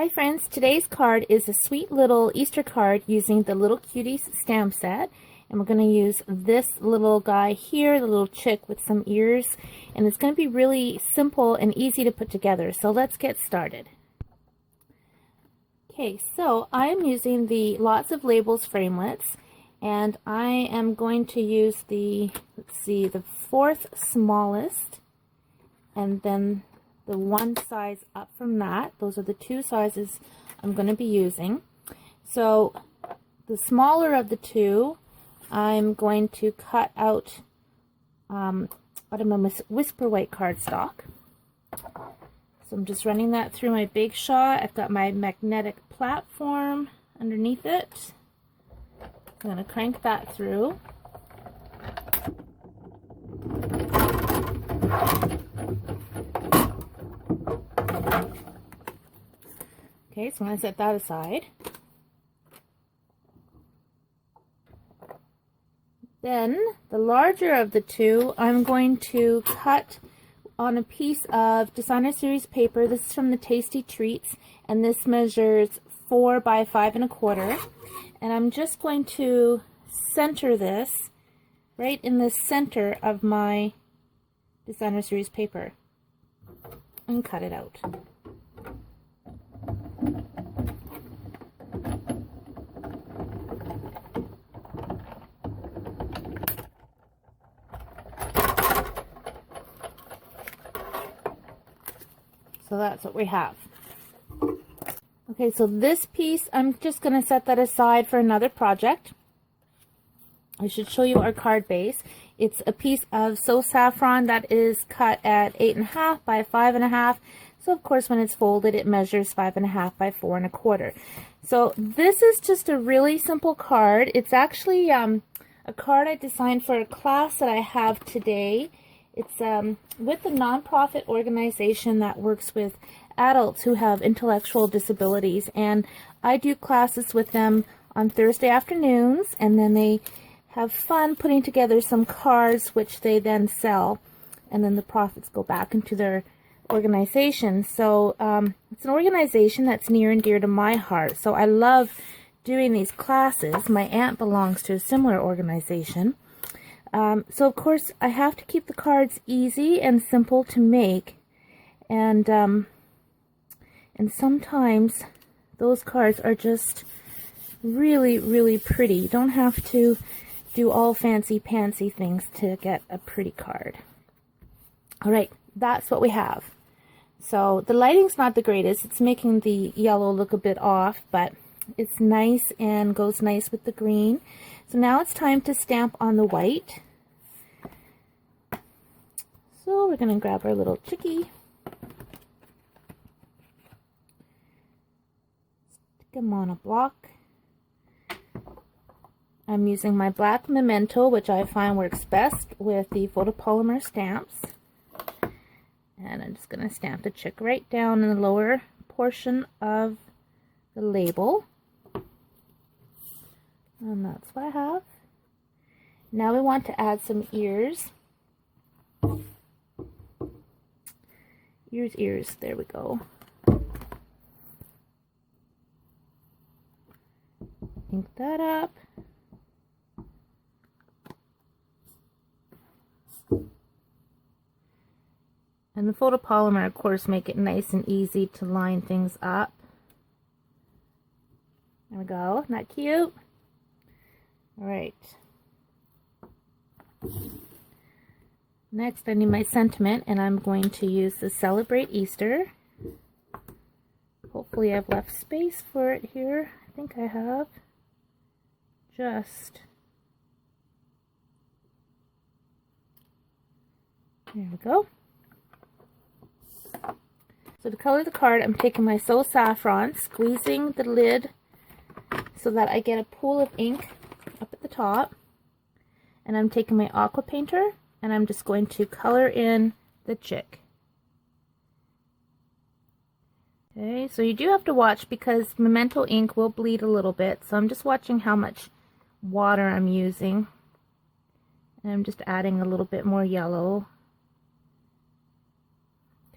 Hi friends, today's card is a sweet little Easter card using the Little Cuties stamp set. And we're going to use this little guy here, the little chick with some ears. And it's going to be really simple and easy to put together. So let's get started. Okay, so I'm using the Lots of Labels framelits. And I am going to use the, the fourth smallest. And then the one size up from that. Those are the two sizes I'm going to be using. So the smaller of the two, I'm going to cut out out of my Whisper White cardstock. So I'm just running that through my Big Shot. I've got my magnetic platform underneath it. I'm going to crank that through. Okay, so I'm going to set that aside. Then, the larger of the two, I'm going to cut on a piece of Designer Series paper. This is from the Tasty Treats, and this measures 4 by 5 1/4. And I'm just going to center this right in the center of my Designer Series paper and cut it out. So that's what we have. Okay, so this piece, I'm just going to set that aside for another project. I should show you our card base. It's a piece of So Saffron that is cut at 8 1/2 by 5 1/2. So of course when it's folded it measures 5 1/2 by 4 1/4. So this is just a really simple card. It's actually a card I designed for a class that I have today. It's with a nonprofit organization that works with adults who have intellectual disabilities, and I do classes with them on Thursday afternoons, and then they have fun putting together some cards which they then sell, and then the profits go back into their organization. So it's an organization that's near and dear to my heart, so I love doing these classes. My aunt belongs to a similar organization. So of course I have to keep the cards easy and simple to make, and sometimes those cards are just really pretty. You don't have to do all fancy-pantsy things to get a pretty card. Alright, that's what we have. So the lighting's not the greatest. It's making the yellow look a bit off, but it's nice and goes nice with the green. So now it's time to stamp on the white. So we're going to grab our little chickie. Stick him on a block. I'm using my black Memento, which I find works best with the photopolymer stamps. And I'm just going to stamp the chick right down in the lower portion of the label. And that's what I have. Now we want to add some ears. Ears. There we go. Ink that up. And the photopolymer, of course, make it nice and easy to line things up. There we go. Isn't that cute? All right. Next, I need my sentiment, and I'm going to use the Celebrate Easter. Hopefully I've left space for it here. I think I have. Just. There we go. So to color the card, I'm taking my So Saffron, squeezing the lid so that I get a pool of ink up at the top. And I'm taking my aqua painter, and I'm just going to color in the chick. Okay, so you do have to watch because Memento ink will bleed a little bit. So I'm just watching how much water I'm using. And I'm just adding a little bit more yellow.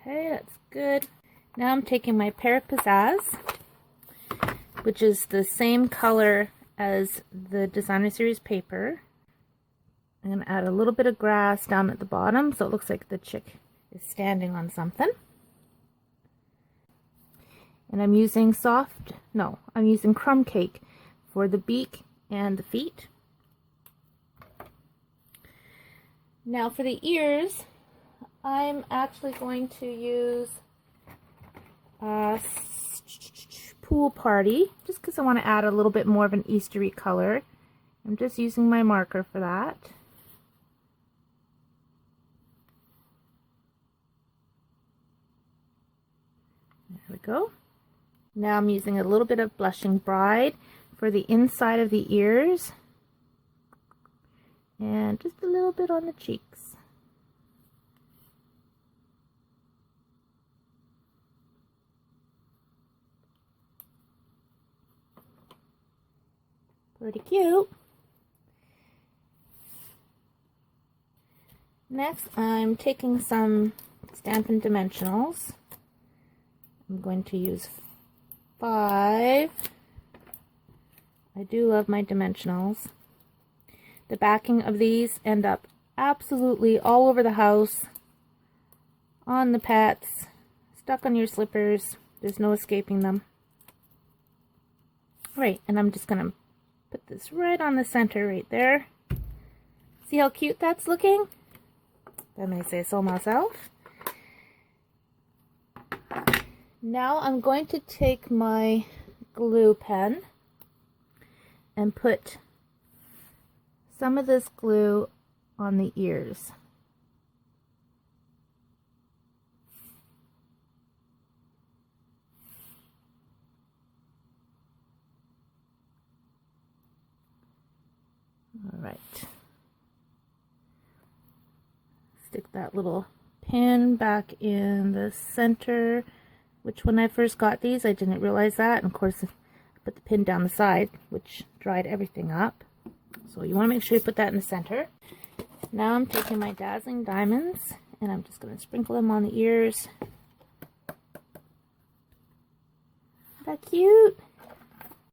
Okay, that's good. Now I'm taking my Pear Pizzazz, which is the same color as the Designer Series paper. I'm going to add a little bit of grass down at the bottom so it looks like the chick is standing on something. And I'm using I'm using crumb cake for the beak and the feet. Now for the ears, I'm actually going to use Pool Party, just because I want to add a little bit more of an Eastery color. I'm just using my marker for that. There we go. Now I'm using a little bit of Blushing Bride for the inside of the ears. And just a little bit on the cheeks. Pretty cute. Next, I'm taking some Stampin' Dimensionals. I'm going to use 5. I do love my dimensionals. The backing of these end up absolutely all over the house, on the pets, stuck on your slippers. There's no escaping them. Right, and I'm just going to put this right on the center right there. See how cute that's looking? That may say so myself. Now I'm going to take my glue pen and put some of this glue on the ears. All right. Stick that little pin back in the center, which when I first got these, I didn't realize that. And of course, I put the pin down the side, which dried everything up. So you want to make sure you put that in the center. Now I'm taking my Dazzling Diamonds and I'm just going to sprinkle them on the ears. Isn't that cute?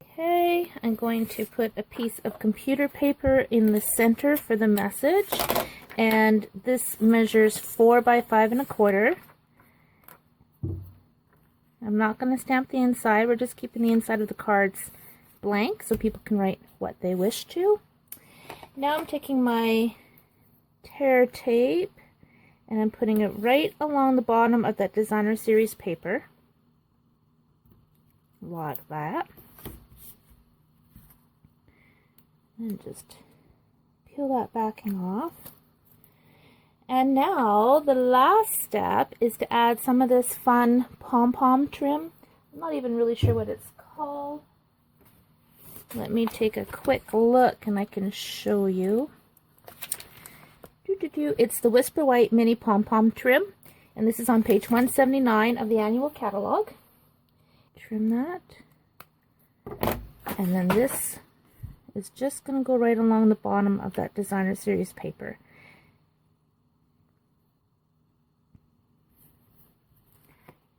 Okay, I'm going to put a piece of computer paper in the center for the message. And this measures 4 by 5 1/4. I'm not going to stamp the inside. We're just keeping the inside of the cards blank so people can write what they wish to. Now I'm taking my tear tape and I'm putting it right along the bottom of that Designer Series paper. Like that. And just peel that backing off. And now the last step is to add some of this fun pom-pom trim. I'm not even really sure what it's called. Let me take a quick look and I can show you. It's the Whisper White Mini Pom-Pom Trim. And this is on page 179 of the annual catalog. Trim that. And then this is just going to go right along the bottom of that Designer Series paper.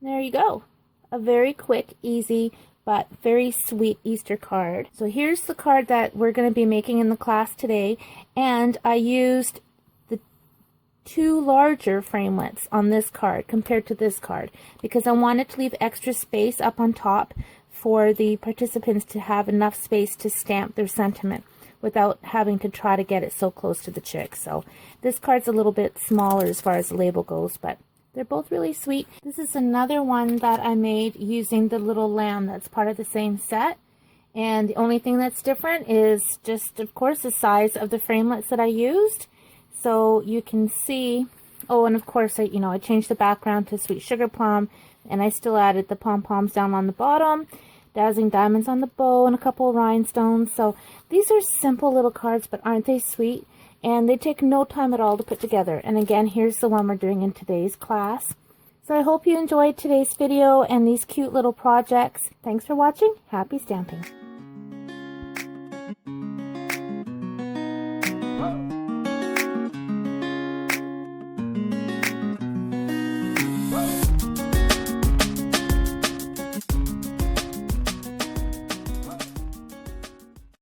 There you go. A very quick, easy, but very sweet Easter card. So here's the card that we're going to be making in the class today. And I used the 2 larger framelits on this card compared to this card because I wanted to leave extra space up on top for the participants to have enough space to stamp their sentiment without having to try to get it so close to the chick. So this card's a little bit smaller as far as the label goes, but they're both really sweet. This is another one that I made using the little lamb that's part of the same set. And the only thing that's different is just, of course, the size of the framelits that I used. So you can see, oh, and of course, I changed the background to Sweet Sugar Plum, and I still added the pom-poms down on the bottom, Dazzling Diamonds on the bow, and a couple of rhinestones. So these are simple little cards, but aren't they sweet? And they take no time at all to put together. And again, here's the one we're doing in today's class. So I hope you enjoyed today's video and these cute little projects. Thanks for watching. Happy stamping.